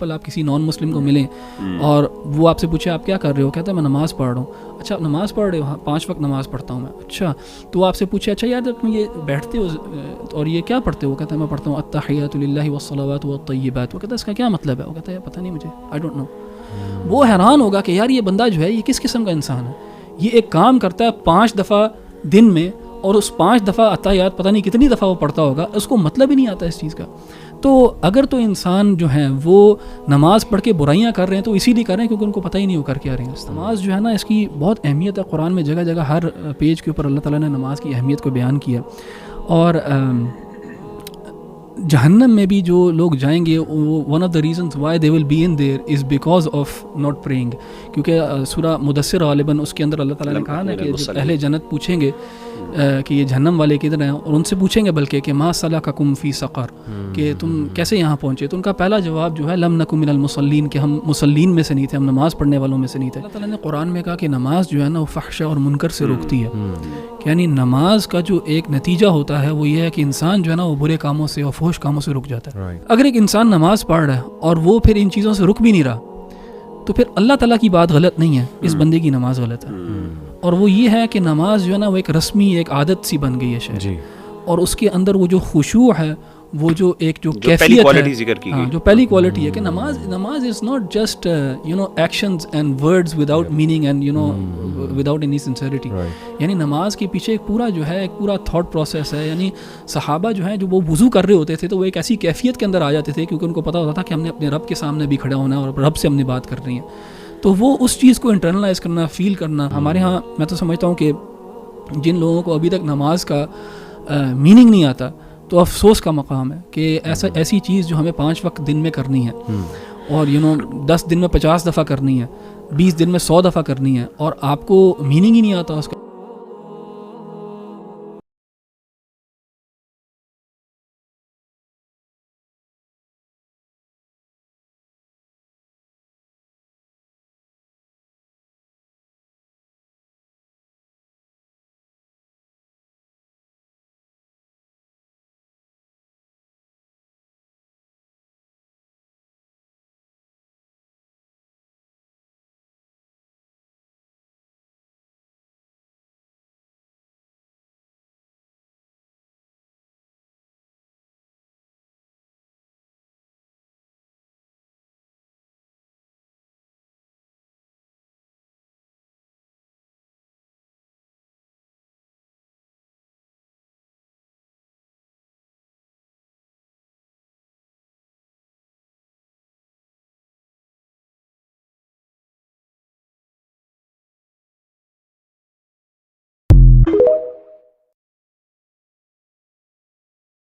آپ کسی نان مسلم کو ملیں اور وہ آپ سے پوچھے آپ کیا کر رہے ہو، کہتا ہے میں نماز پڑھ رہا ہوں. اچھا آپ نماز پڑھ رہے ہو؟ ہاں 5 وقت نماز پڑھتا ہوں میں. اچھا تو وہ آپ سے پوچھے اچھا یار جب تم یہ بیٹھتے ہو اور یہ کیا پڑھتے ہو، کہتا ہے میں پڑھتا ہوں التحیات للہ والصلوات والطیبات. وہ کہتا ہے اس کا کیا مطلب ہے؟ وہ کہتا ہے پتہ نہیں مجھے، آئی ڈونٹ نو. وہ حیران ہوگا کہ یار یہ بندہ جو ہے یہ کس قسم کا انسان ہے. یہ ایک کام کرتا ہے 5 دفعہ دن میں اور اس 5 دفعہ التحیات پتہ نہیں کتنی دفعہ وہ پڑھتا ہوگا، اس کو مطلب ہی نہیں آتا اس چیز کا. تو اگر تو انسان جو ہیں وہ نماز پڑھ کے برائیاں کر رہے ہیں تو اسی لیے کر رہے ہیں کیونکہ ان کو پتہ ہی نہیں وہ کر کے آ رہے ہیں. نماز جو ہے نا اس کی بہت اہمیت ہے. قرآن میں جگہ جگہ ہر پیج کے اوپر اللہ تعالیٰ نے نماز کی اہمیت کو بیان کیا. اور جہنم میں بھی جو لوگ جائیں گے one of the reasons why they will be in there is because of not praying. کیونکہ سورہ مدثر غالباً اس کے اندر اللہ تعالیٰ نے کہا نا کہ جب اہل جنت پوچھیں گے کہ یہ جہنم والے کدھر ہیں، اور ان سے پوچھیں گے بلکہ کہ ما سلککم فی سقر، کہ تم کیسے یہاں پہنچے، تو ان کا پہلا جواب جو ہے لم نکن من المصلین، کہ ہم مصلین میں سے نہیں تھے، ہم نماز پڑھنے والوں میں سے نہیں تھے. اللہ تعالیٰ نے قرآن میں کہا کہ نماز جو ہے نا وہ فحشاء اور منکر سے روکتی ہے. یعنی نماز کا جو ایک نتیجہ ہوتا ہے وہ یہ ہے کہ انسان جو ہے نا وہ برے کاموں سے اور فحش کاموں سے رک جاتا ہے. اگر ایک انسان نماز پڑھ رہا ہے اور وہ پھر ان چیزوں سے رک بھی نہیں رہا تو پھر اللہ تعالیٰ کی بات غلط نہیں ہے، اس بندے کی نماز غلط ہے. اور وہ یہ ہے کہ نماز جو ہے نا وہ ایک رسمی ایک عادت سی بن گئی ہے شاید، اور اس کے اندر وہ جو خشوع ہے، وہ جو ایک جو کیفیت ہے، جو پہلی کوالٹی ہے کہ نماز is not just actions and words without meaning and without any sincerity. یعنی نماز کے پیچھے ایک پورا جو ہے ایک پورا تھاٹ پروسیس ہے. یعنی صحابہ جو ہیں جو وہ وضو کر رہے ہوتے تھے تو وہ ایک ایسی کیفیت کے اندر آ جاتے تھے کیونکہ ان کو پتہ ہوتا تھا کہ ہم نے اپنے رب کے سامنے بھی کھڑا ہونا ہے اور رب سے ہم نے بات کرنی ہے. تو وہ اس چیز کو انٹرنلائز کرنا، فیل کرنا. ہمارے ہاں میں تو سمجھتا ہوں کہ جن لوگوں کو ابھی تک نماز کا میننگ نہیں آتا تو افسوس کا مقام ہے کہ ایسی چیز جو ہمیں 5 وقت دن میں کرنی ہے اور 10 دن میں 50 دفعہ کرنی ہے، 20 دن میں 100 دفعہ کرنی ہے، اور آپ کو میننگ ہی نہیں آتا اس کا.